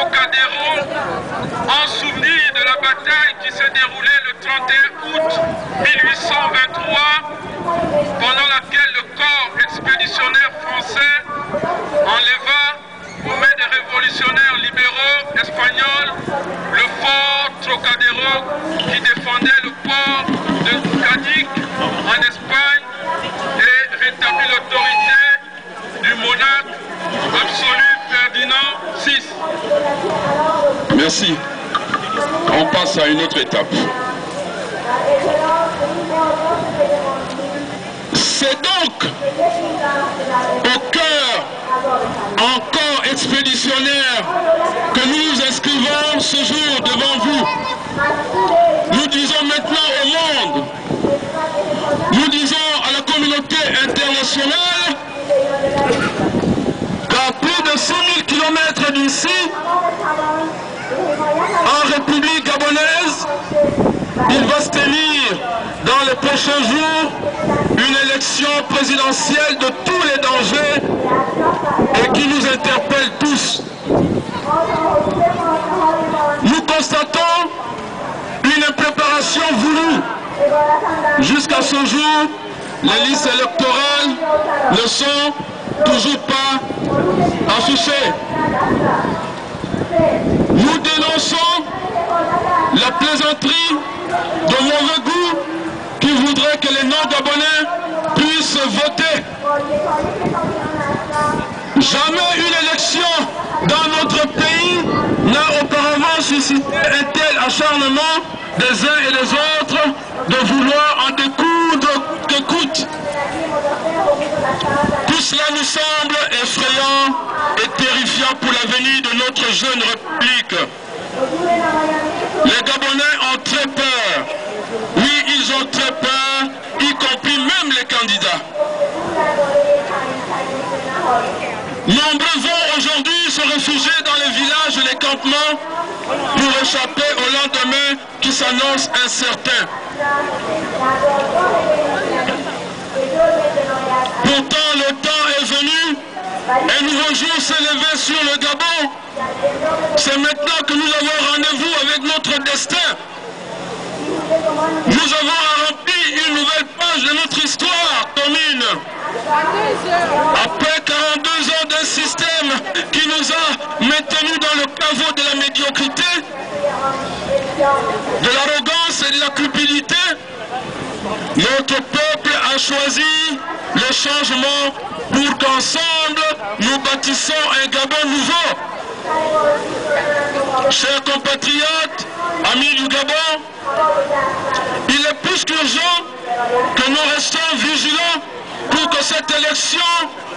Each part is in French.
Trocadéro en souvenir de la bataille qui s'est déroulée le 31 août 1823, pendant laquelle le corps expéditionnaire français enleva aux mains des révolutionnaires libéraux espagnols le fort Trocadéro qui défendait le port de Cadiz en Espagne et rétablit l'autorité du monarque absolu Ferdinand VI. Merci. On passe à une autre étape. C'est donc au cœur encore expéditionnaire que nous nous inscrivons ce jour devant vous. Nous disons maintenant au monde, nous disons à la communauté internationale qu'à plus de 100 000 km d'ici, en République gabonaise, il va se tenir dans les prochains jours une élection présidentielle de tous les dangers et qui nous interpelle tous. Nous constatons une impréparation voulue. Jusqu'à ce jour, les listes électorales ne sont toujours pas affichées. Nous dénonçons la plaisanterie de mauvais goût qui voudrait que les non-gabonais puissent voter. Jamais une élection dans notre pays n'a auparavant suscité un tel acharnement des uns et des autres de vouloir en découdre que coûte. Tout cela nous semble effrayant et terrifiant pour l'avenir de notre jeune République. Les Gabonais ont très peur. Oui, ils ont très peur, y compris même les candidats. Nombreux vont aujourd'hui se réfugier dans les villages et les campements pour échapper au lendemain qui s'annonce incertain. Pourtant, le temps est venu, un nouveau jour s'est levé sur le Gabon. C'est maintenant que nous avons rendez-vous avec notre destin. Nous avons à remplir une nouvelle page de notre histoire commune. Après 42 ans d'un système qui nous a maintenus dans le caveau de la médiocrité, de l'arrogance et de la cupidité, notre peuple a choisi le changement pour qu'ensemble nous bâtissons un Gabon nouveau. Chers compatriotes, amis du Gabon, il est plus qu'urgent que nous restions vigilants pour que cette élection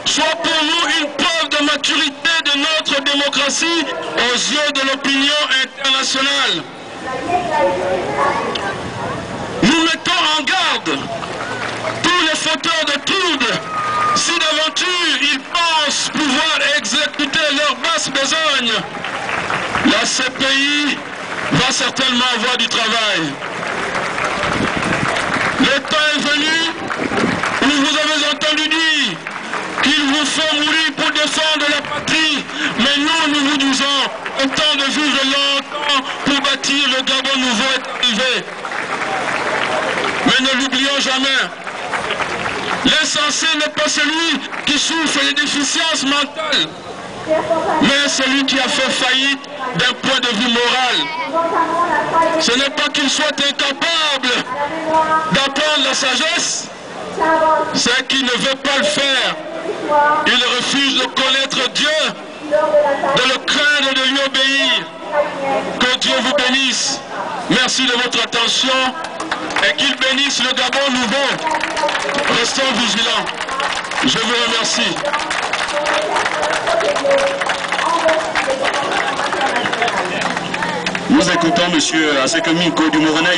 soit pour nous une preuve de maturité de notre démocratie aux yeux de l'opinion internationale. Nous mettons en garde tous les fauteurs de troubles. Si d'aventure ils pensent pouvoir exécuter leur basse besogne, la CPI va certainement avoir du travail. Le temps est venu où vous avez entendu dire qu'il vous faut mourir pour défendre la patrie, mais nous vous disons, au temps de vivre longtemps pour bâtir le Gabon nouveau est arrivé. Mais ne l'oublions jamais. L'insensé n'est pas celui qui souffre des déficiences mentales, mais celui qui a fait faillite d'un point de vue moral. Ce n'est pas qu'il soit incapable d'apprendre la sagesse, c'est qu'il ne veut pas le faire. Il refuse de connaître Dieu, de le craindre, de lui obéir. Que Dieu vous bénisse. Merci de votre attention et qu'il bénisse le Gabon nouveau. Restons vigilants. Je vous remercie. Nous écoutons M. Asekeminko du Morana.